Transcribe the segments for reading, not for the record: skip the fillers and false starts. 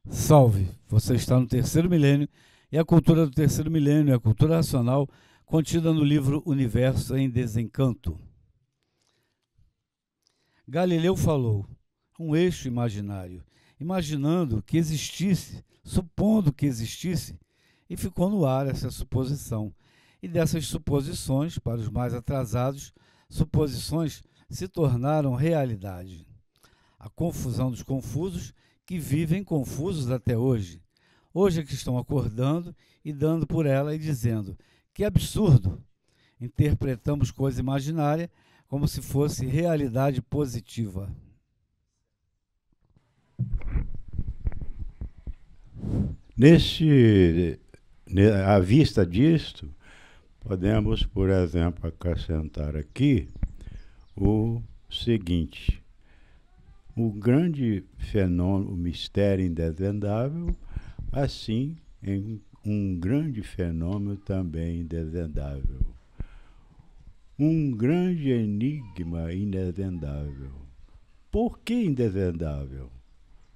Salve! Você está no terceiro milênio e a cultura do terceiro milênio é a cultura racional contida no livro Universo em Desencanto. Galileu falou, um eixo imaginário, imaginando que existisse, supondo que existisse, e ficou no ar essa suposição. E dessas suposições, para os mais atrasados, suposições se tornaram realidade. A confusão dos confusos que vivem confusos até hoje. Hoje é que estão acordando e dando por ela e dizendo, que absurdo! Interpretamos coisa imaginária como se fosse realidade positiva. À vista disto, podemos, por exemplo, acrescentar aqui o seguinte: o grande fenômeno, o mistério indesvendável, assim em um grande fenômeno também indesvendável. Um grande enigma indesvendável. Por que indesvendável?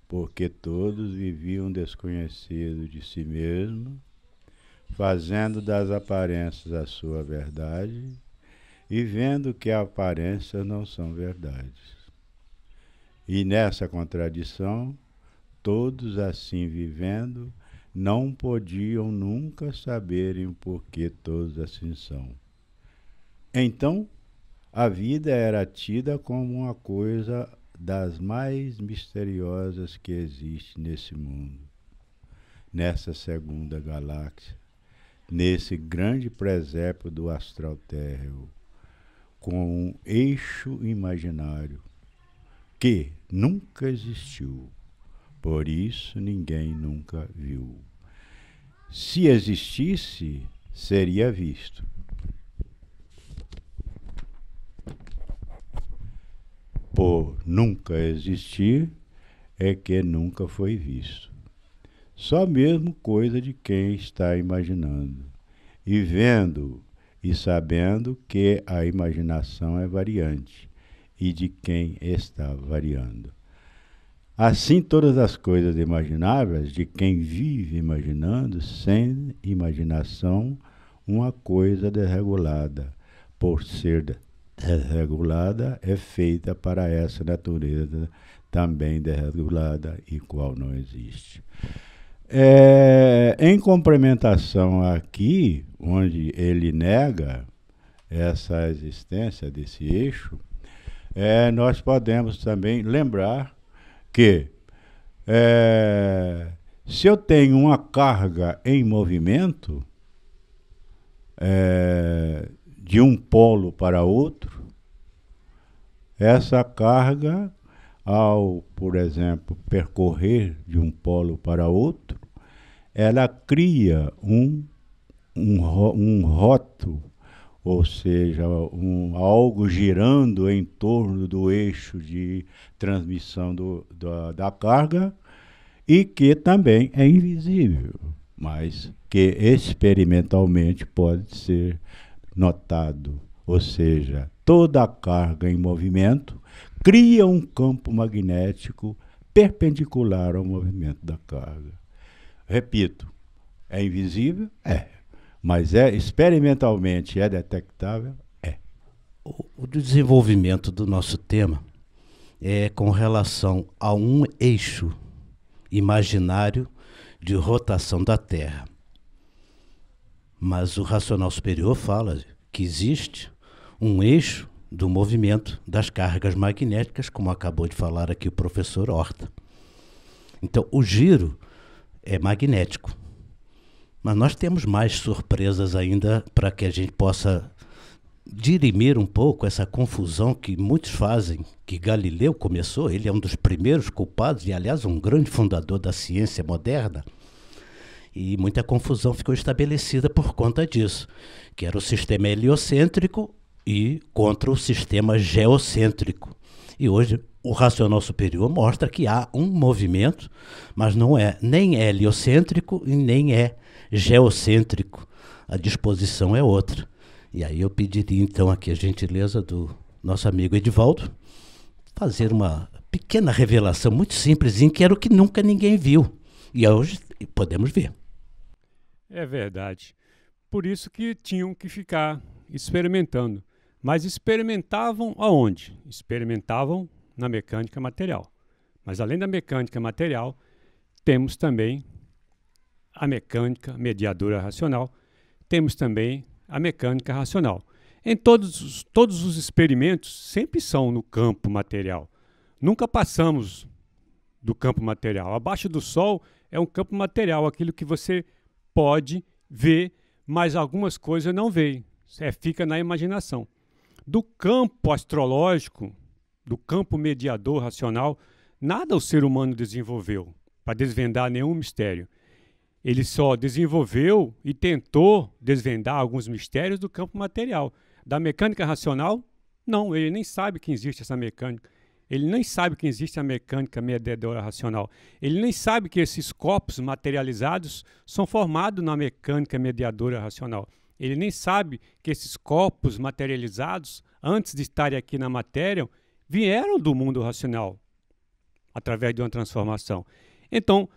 Porque todos viviam desconhecidos de si mesmos, fazendo das aparências a sua verdade e vendo que aparências não são verdades. E nessa contradição, todos assim vivendo, não podiam nunca saberem o porquê todos assim são. Então, a vida era tida como uma coisa das mais misteriosas que existe nesse mundo, nessa segunda galáxia, nesse grande presépio do astral térreo, com um eixo imaginário que nunca existiu, por isso ninguém nunca viu. Se existisse, seria visto. Por nunca existir, é que nunca foi visto. Só mesmo coisa de quem está imaginando, e vendo e sabendo que a imaginação é variante, e de quem está variando. Assim, todas as coisas imagináveis, de quem vive imaginando, sem imaginação, uma coisa desregulada, por ser desregulada, é feita para essa natureza também desregulada, e qual não existe. Em complementação aqui, onde ele nega essa existência desse eixo, nós podemos também lembrar que se eu tenho uma carga em movimento, de um polo para outro, essa carga, ao, por exemplo, percorrer de um polo para outro, ela cria um rótulo, ou seja, algo girando em torno do eixo de transmissão da carga, e que também é invisível, mas que experimentalmente pode ser notado. Ou seja, toda a carga em movimento cria um campo magnético perpendicular ao movimento da carga. Repito, é invisível? É. Mas experimentalmente é detectável? É. O desenvolvimento do nosso tema é com relação a um eixo imaginário de rotação da Terra. Mas o racional superior fala que existe um eixo do movimento das cargas magnéticas, como acabou de falar aqui o professor Horta. Então, o giro é magnético. Mas nós temos mais surpresas ainda para que a gente possa dirimir um pouco essa confusão que muitos fazem, que Galileu começou, ele é um dos primeiros culpados e, aliás, um grande fundador da ciência moderna, e muita confusão ficou estabelecida por conta disso, que era o sistema heliocêntrico e contra o sistema geocêntrico. E hoje o racional superior mostra que há um movimento, mas não é nem heliocêntrico e nem é geocêntrico. A disposição é outra. E aí eu pediria então aqui a gentileza do nosso amigo Edivaldo fazer uma pequena revelação muito simples, que era o que nunca ninguém viu. E hoje podemos ver. É verdade. Por isso que tinham que ficar experimentando. Mas experimentavam aonde? Experimentavam na mecânica material. Mas além da mecânica material, temos também a mecânica mediadora racional, temos também a mecânica racional. Em todos os experimentos sempre são no campo material. Nunca passamos do campo material. Abaixo do Sol é um campo material, aquilo que você pode ver, mas algumas coisas não vê. Fica na imaginação. Do campo astrológico, do campo mediador racional, nada o ser humano desenvolveu para desvendar nenhum mistério. Ele só desenvolveu e tentou desvendar alguns mistérios do campo material. Da mecânica racional, não, ele nem sabe que existe essa mecânica. Ele nem sabe que existe a mecânica mediadora racional. Ele nem sabe que esses corpos materializados são formados na mecânica mediadora racional. Ele nem sabe que esses corpos materializados, antes de estarem aqui na matéria, vieram do mundo racional, através de uma transformação. Então,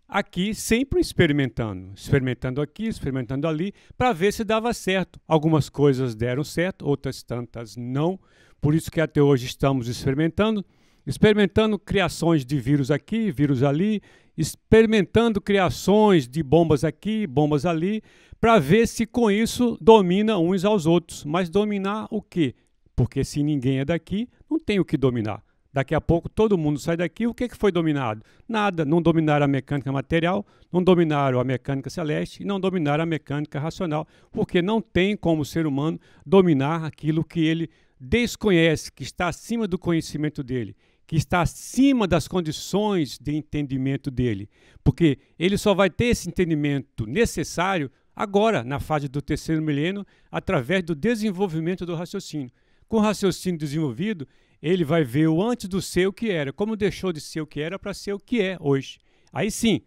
aqui sempre experimentando aqui, experimentando ali, para ver se dava certo. Algumas coisas deram certo, outras tantas não. Por isso que até hoje estamos experimentando criações de vírus aqui, vírus ali, experimentando criações de bombas aqui, bombas ali, para ver se com isso domina uns aos outros. Mas dominar o quê? Porque se ninguém é daqui, não tem o que dominar. Daqui a pouco todo mundo sai daqui, o que foi dominado? Nada, não dominaram a mecânica material, não dominaram a mecânica celeste e não dominaram a mecânica racional, porque não tem como o ser humano dominar aquilo que ele desconhece, que está acima do conhecimento dele, que está acima das condições de entendimento dele, porque ele só vai ter esse entendimento necessário agora, na fase do terceiro milênio, através do desenvolvimento do raciocínio. Com o raciocínio desenvolvido, ele vai ver o antes do ser o que era, como deixou de ser o que era para ser o que é hoje. Aí sim,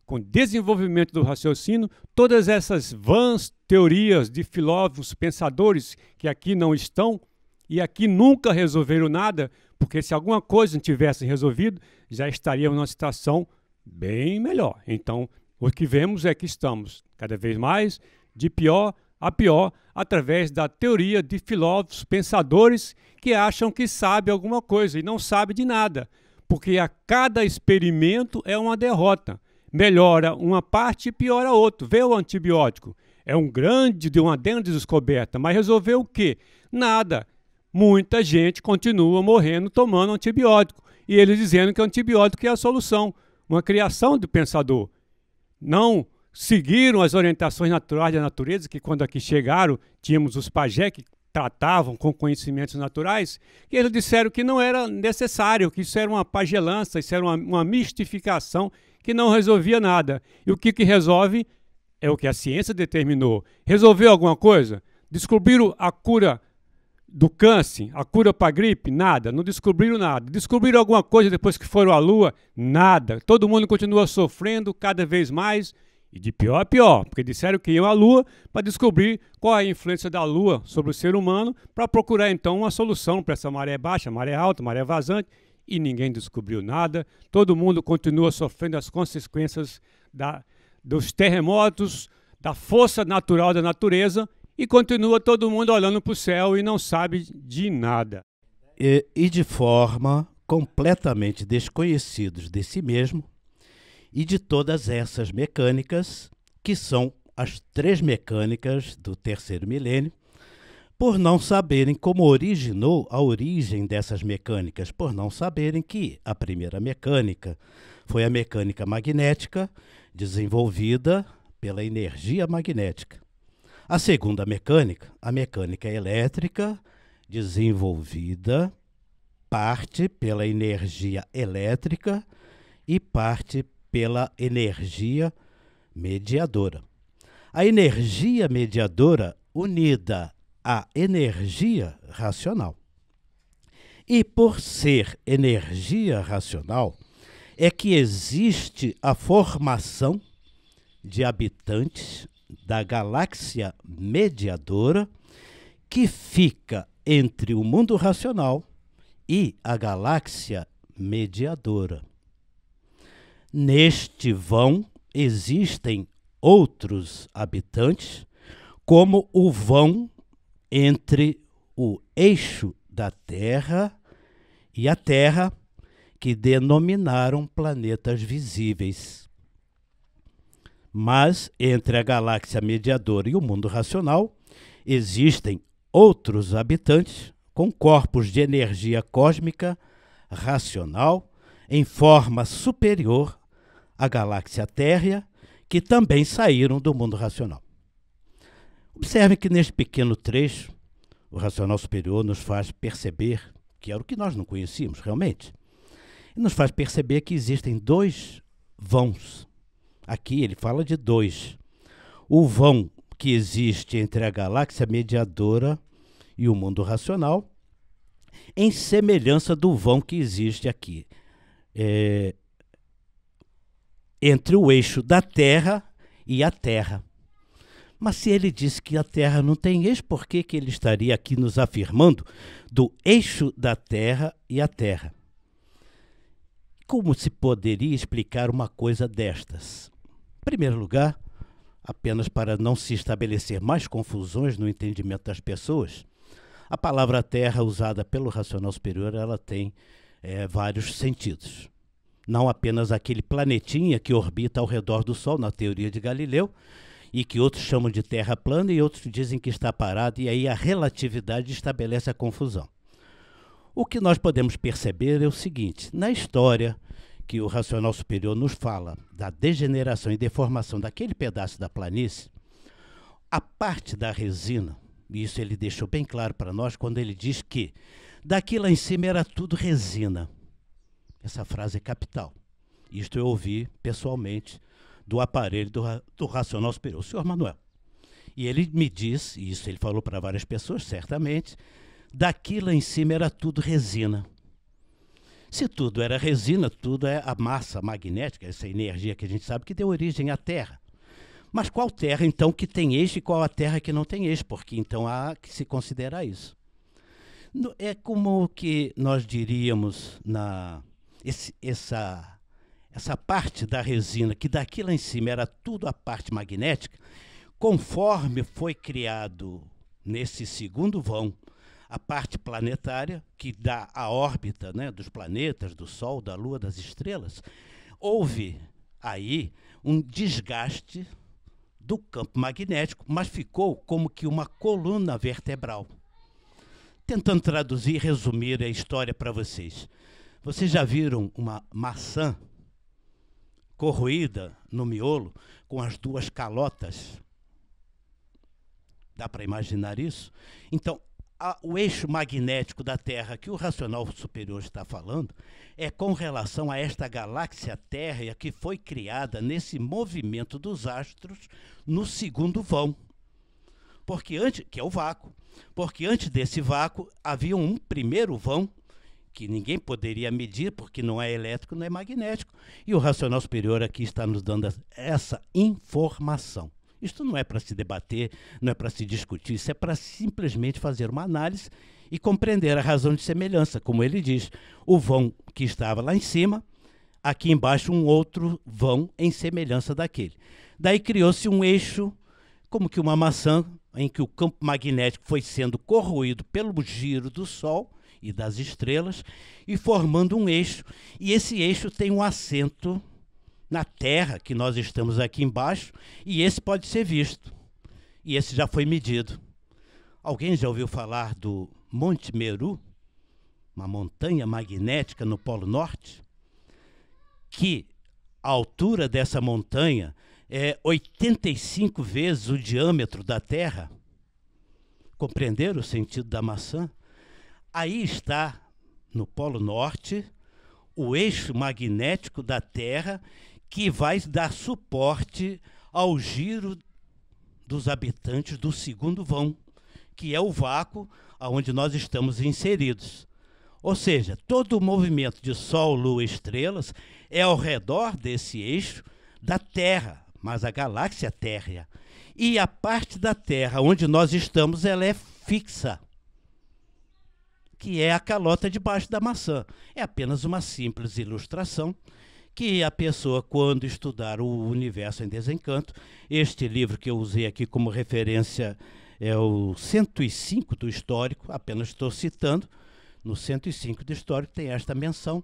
com o desenvolvimento do raciocínio, todas essas vãs teorias de filósofos, pensadores que aqui não estão e aqui nunca resolveram nada, porque se alguma coisa não tivesse resolvido, já estaríamos numa situação bem melhor. Então, o que vemos é que estamos cada vez mais de pior a pior, através da teoria de filósofos, pensadores que acham que sabe alguma coisa e não sabe de nada, porque a cada experimento é uma derrota. Melhora uma parte e piora a outra. Vê o antibiótico. É uma grande descoberta, mas resolveu o quê? Nada. Muita gente continua morrendo tomando antibiótico. E eles dizendo que o antibiótico é a solução. Uma criação do pensador. Não seguiram as orientações naturais da natureza, que quando aqui chegaram, tínhamos os pajé que tratavam com conhecimentos naturais, e eles disseram que não era necessário, que isso era uma pagelança, isso era uma mistificação que não resolvia nada. E o que resolve é o que a ciência determinou. Resolveu alguma coisa? Descobriram a cura do câncer, a cura para a gripe? Nada, não descobriram nada. Descobriram alguma coisa depois que foram à Lua? Nada. Todo mundo continua sofrendo cada vez mais, e de pior a pior, porque disseram que iam à Lua para descobrir qual é a influência da Lua sobre o ser humano, para procurar então uma solução para essa maré baixa, maré alta, maré vazante, e ninguém descobriu nada. Todo mundo continua sofrendo as consequências dos terremotos, da força natural da natureza, e continua todo mundo olhando para o céu e não sabe de nada. E de forma completamente desconhecidos de si mesmo e de todas essas mecânicas, que são as 3 mecânicas do terceiro milênio, por não saberem como originou a origem dessas mecânicas, por não saberem que a primeira mecânica foi a mecânica magnética, desenvolvida pela energia magnética. A segunda mecânica, a mecânica elétrica, desenvolvida parte pela energia elétrica e parte pela energia mediadora. A energia mediadora unida à energia racional. E por ser energia racional, é que existe a formação de habitantes da galáxia mediadora, que fica entre o mundo racional e a galáxia mediadora. Neste vão existem outros habitantes, como o vão entre o eixo da Terra e a Terra, que denominaram planetas visíveis. Mas entre a galáxia mediadora e o mundo racional, existem outros habitantes com corpos de energia cósmica racional em forma superior à galáxia térrea, que também saíram do mundo racional. Observe que neste pequeno trecho, o racional superior nos faz perceber, que era o que nós não conhecíamos realmente, e nos faz perceber que existem dois vãos. Aqui ele fala de dois. O vão que existe entre a galáxia mediadora e o mundo racional, em semelhança do vão que existe aqui, entre o eixo da Terra e a Terra. Mas se ele disse que a Terra não tem eixo, por que ele estaria aqui nos afirmando do eixo da Terra e a Terra? Como se poderia explicar uma coisa destas? Em primeiro lugar, apenas para não se estabelecer mais confusões no entendimento das pessoas, a palavra Terra usada pelo racional superior, ela tem vários sentidos. Não apenas aquele planetinha que orbita ao redor do Sol, na teoria de Galileu, e que outros chamam de Terra plana e outros dizem que está parado, e aí a relatividade estabelece a confusão. O que nós podemos perceber é o seguinte: na história que o racional superior nos fala da degeneração e deformação daquele pedaço da planície, a parte da resina, e isso ele deixou bem claro para nós quando ele diz que daqui lá em cima era tudo resina. Essa frase é capital. Isto eu ouvi pessoalmente do aparelho do racional superior, o senhor Manuel. E ele me disse, e isso ele falou para várias pessoas, certamente, daqui lá em cima era tudo resina. Se tudo era resina, tudo é a massa magnética, essa energia que a gente sabe que deu origem à Terra. Mas qual Terra, então, que tem eixo e qual a Terra que não tem eixo? Porque então há que se considerar isso. É como que nós diríamos essa parte da resina, que daqui lá em cima era tudo a parte magnética, conforme foi criado nesse segundo vão a parte planetária, que dá a órbita, né, dos planetas, do Sol, da Lua, das estrelas, houve aí um desgaste do campo magnético, mas ficou como que uma coluna vertebral. Tentando traduzir e resumir a história para vocês. Vocês já viram uma maçã corroída no miolo com as duas calotas? Dá para imaginar isso? Então, o eixo magnético da Terra que o racional superior está falando é com relação a esta galáxia térrea que foi criada nesse movimento dos astros no segundo vão. Porque antes, que é o vácuo, porque antes desse vácuo havia um primeiro vão que ninguém poderia medir, porque não é elétrico, não é magnético. E o racional superior aqui está nos dando essa informação. Isto não é para se debater, não é para se discutir, isso é para simplesmente fazer uma análise e compreender a razão de semelhança. Como ele diz, o vão que estava lá em cima, aqui embaixo um outro vão em semelhança daquele. Daí criou-se um eixo, como que uma maçã, em que o campo magnético foi sendo corroído pelo giro do Sol e das estrelas, e formando um eixo. E esse eixo tem um assento na Terra, que nós estamos aqui embaixo, e esse pode ser visto. E esse já foi medido. Alguém já ouviu falar do Monte Meru, uma montanha magnética no Polo Norte? Que a altura dessa montanha é 85 vezes o diâmetro da Terra. Compreenderam o sentido da maçã? Aí está, no Polo Norte, o eixo magnético da Terra, que vai dar suporte ao giro dos habitantes do segundo vão, que é o vácuo onde nós estamos inseridos. Ou seja, todo o movimento de Sol, Lua e estrelas é ao redor desse eixo da Terra, mas a galáxia térrea. E a parte da Terra onde nós estamos, ela é fixa, que é a calota debaixo da maçã. É apenas uma simples ilustração que a pessoa, quando estudar o Universo em Desencanto, este livro que eu usei aqui como referência é o 105 do Histórico, apenas estou citando, no 105 do Histórico tem esta menção,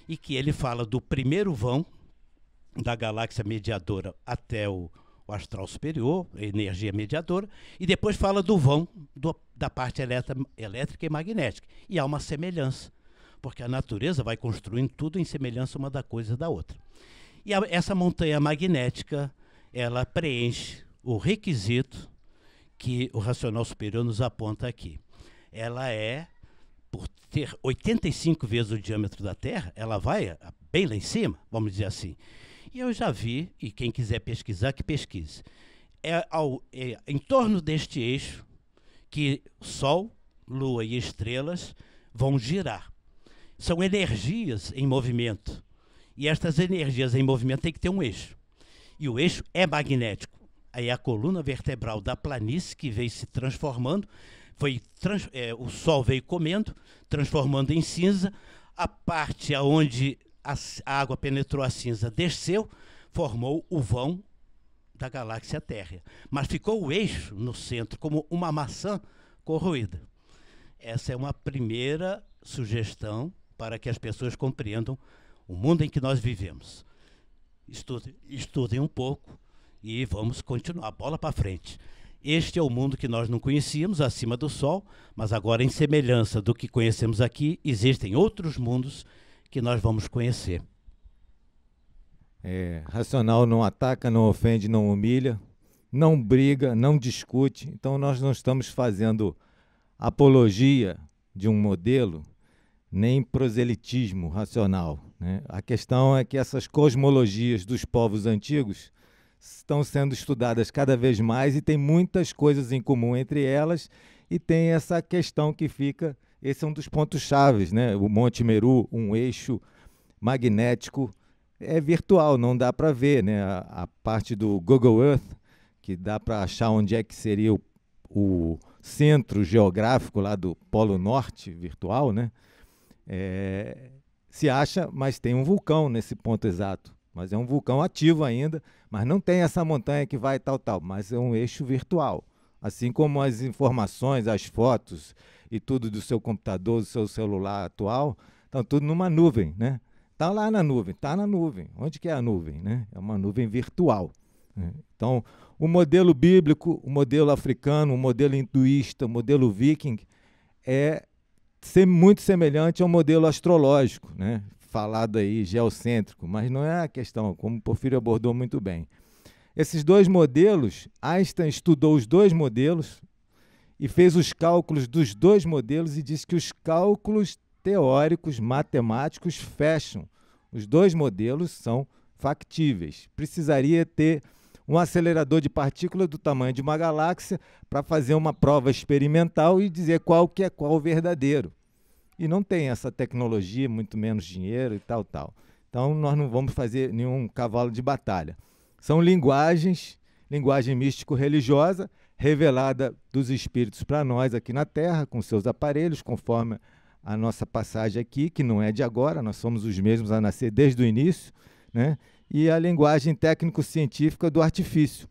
e que ele fala do primeiro vão da galáxia mediadora até o astral superior, a energia mediadora, e depois fala do vão da parte elétrica e magnética. E há uma semelhança, porque a natureza vai construindo tudo em semelhança uma da coisa da outra. E essa montanha magnética, ela preenche o requisito que o racional superior nos aponta aqui. Ela é, por ter 85 vezes o diâmetro da Terra, ela vai bem lá em cima, vamos dizer assim. E eu já vi, e quem quiser pesquisar, que pesquise. É em torno deste eixo que Sol, Lua e estrelas vão girar. São energias em movimento. E estas energias em movimento têm que ter um eixo. E o eixo é magnético. Aí a coluna vertebral da planície que veio se transformando, o Sol veio comendo, transformando em cinza. A parte onde a água penetrou a cinza, desceu, formou o vão da galáxia Terra. Mas ficou o eixo no centro, como uma maçã corroída. Essa é uma primeira sugestão para que as pessoas compreendam o mundo em que nós vivemos. Estudem um pouco e vamos continuar, bola para frente. Este é o mundo que nós não conhecíamos, acima do Sol, mas agora, em semelhança do que conhecemos aqui, existem outros mundos que nós vamos conhecer. Racional não ataca, não ofende, não humilha, não briga, não discute. Então nós não estamos fazendo apologia de um modelo, nem proselitismo racional, né? A questão é que essas cosmologias dos povos antigos estão sendo estudadas cada vez mais e tem muitas coisas em comum entre elas, e tem essa questão que fica. Esse é um dos pontos chaves, né? O Monte Meru, um eixo magnético, é virtual, não dá para ver, né? A parte do Google Earth, que dá para achar onde é que seria o centro geográfico lá do Polo Norte virtual, né? Se acha, mas tem um vulcão nesse ponto exato. Mas é um vulcão ativo ainda, mas não tem essa montanha que vai tal, mas é um eixo virtual. Assim como as informações, as fotos e tudo do seu computador, do seu celular atual, estão tudo numa nuvem, né? Está lá na nuvem, está na nuvem. Onde que é a nuvem, né? É uma nuvem virtual, né? Então, o modelo bíblico, o modelo africano, o modelo hinduísta, o modelo viking é muito semelhante ao modelo astrológico, né? Falado aí, geocêntrico, mas não é a questão, como o Porfírio abordou muito bem. Esses dois modelos, Einstein estudou os dois modelos e fez os cálculos dos dois modelos e disse que os cálculos teóricos, matemáticos, fecham. Os dois modelos são factíveis. Precisaria ter um acelerador de partículas do tamanho de uma galáxia para fazer uma prova experimental e dizer qual que é qual verdadeiro. E não tem essa tecnologia, muito menos dinheiro e tal. Então, nós não vamos fazer nenhum cavalo de batalha. São linguagem místico-religiosa, revelada dos espíritos para nós aqui na Terra, com seus aparelhos, conforme a nossa passagem aqui, que não é de agora, nós somos os mesmos a nascer desde o início, né? E a linguagem técnico-científica do artifício.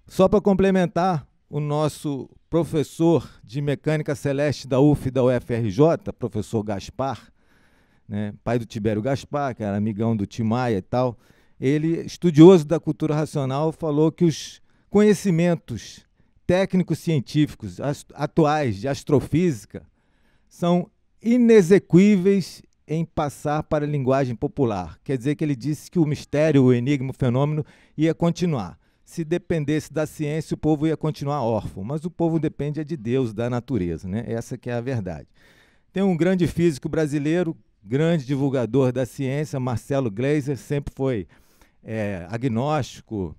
Só para complementar, o nosso professor de mecânica celeste da UF e da UFRJ, professor Gaspar, né, pai do Tibério Gaspar, que era amigão do Tim Maia e tal, ele, estudioso da cultura racional, falou que os conhecimentos técnicos científicos atuais de astrofísica são inexequíveis em passar para a linguagem popular. Quer dizer que ele disse que o mistério, o enigma, o fenômeno ia continuar. Se dependesse da ciência, o povo ia continuar órfão, mas o povo depende de Deus, da natureza, né? Essa que é a verdade. Tem um grande físico brasileiro, grande divulgador da ciência, Marcelo Gleiser, sempre foi agnóstico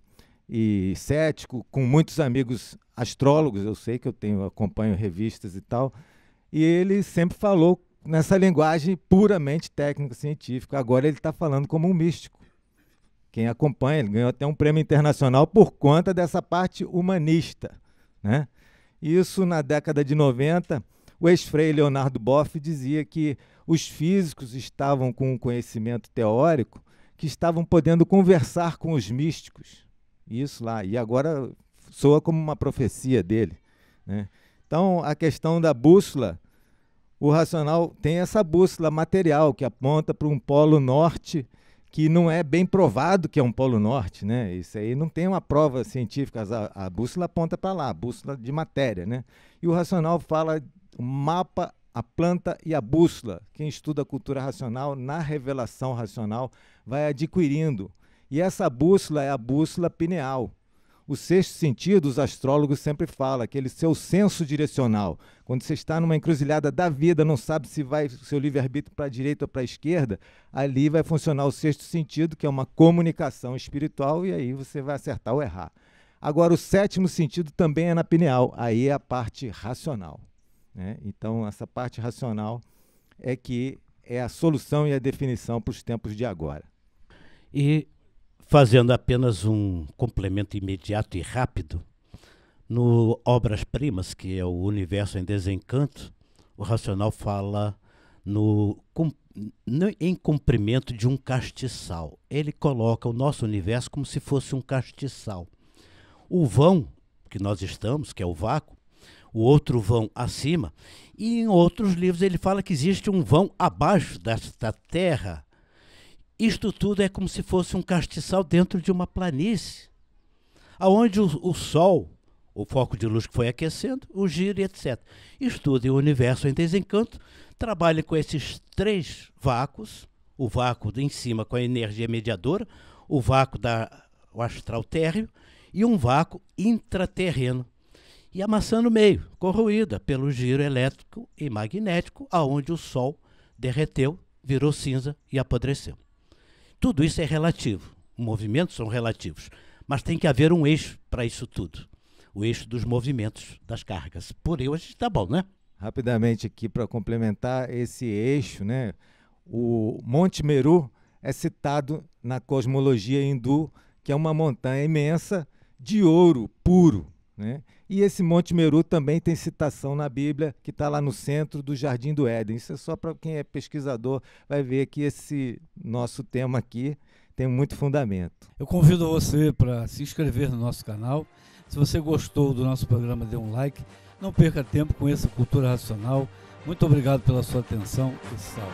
e cético, com muitos amigos astrólogos, eu sei que acompanho revistas e tal, e ele sempre falou nessa linguagem puramente técnico-científica. Agora ele está falando como um místico. Quem acompanha, ele ganhou até um prêmio internacional por conta dessa parte humanista, né? Isso na década de 90, O ex-frei Leonardo Boff dizia que os físicos estavam com um conhecimento teórico que estavam podendo conversar com os místicos. Isso lá, e agora soa como uma profecia dele, né? Então, a questão da bússola, o racional tem essa bússola material que aponta para um polo norte que não é bem provado que é um polo norte, né? Isso aí não tem uma prova científica, a bússola aponta para lá, a bússola de matéria, né? E o racional fala o mapa, a planta e a bússola. Quem estuda a cultura racional, na revelação racional, vai adquirindo. E essa bússola é a bússola pineal. O sexto sentido, os astrólogos sempre falam, aquele seu senso direcional. Quando você está numa encruzilhada da vida, não sabe se vai o seu livre-arbítrio para a direita ou para a esquerda, ali vai funcionar o sexto sentido, que é uma comunicação espiritual, e aí você vai acertar ou errar. Agora, o sétimo sentido também é na pineal, aí é a parte racional, né? Então, essa parte racional é que é a solução e a definição para os tempos de agora. E fazendo apenas um complemento imediato e rápido, no Obras-Primas, que é o Universo em Desencanto, o racional fala em comprimento de um castiçal. Ele coloca o nosso universo como se fosse um castiçal. O vão que nós estamos, que é o vácuo, o outro vão acima, e em outros livros ele fala que existe um vão abaixo desta terra. Isto tudo é como se fosse um castiçal dentro de uma planície, onde o Sol, o foco de luz que foi aquecendo, o giro e etc. Estude o universo em desencanto, trabalhe com esses três vácuos, o vácuo em cima com a energia mediadora, o vácuo o astral térreo e um vácuo intraterreno. E a maçã no meio, corroída pelo giro elétrico e magnético, aonde o Sol derreteu, virou cinza e apodreceu. Tudo isso é relativo, movimentos são relativos, mas tem que haver um eixo para isso tudo, o eixo dos movimentos das cargas. Por hoje está bom, né? Rapidamente aqui para complementar esse eixo, né? O Monte Meru é citado na cosmologia hindu, que é uma montanha imensa de ouro puro, né? E esse Monte Meru também tem citação na Bíblia, que está lá no centro do Jardim do Éden. Isso é só para quem é pesquisador, vai ver que esse nosso tema aqui tem muito fundamento. Eu convido você para se inscrever no nosso canal. Se você gostou do nosso programa, dê um like. Não perca tempo com essa Cultura Racional. Muito obrigado pela sua atenção e salve.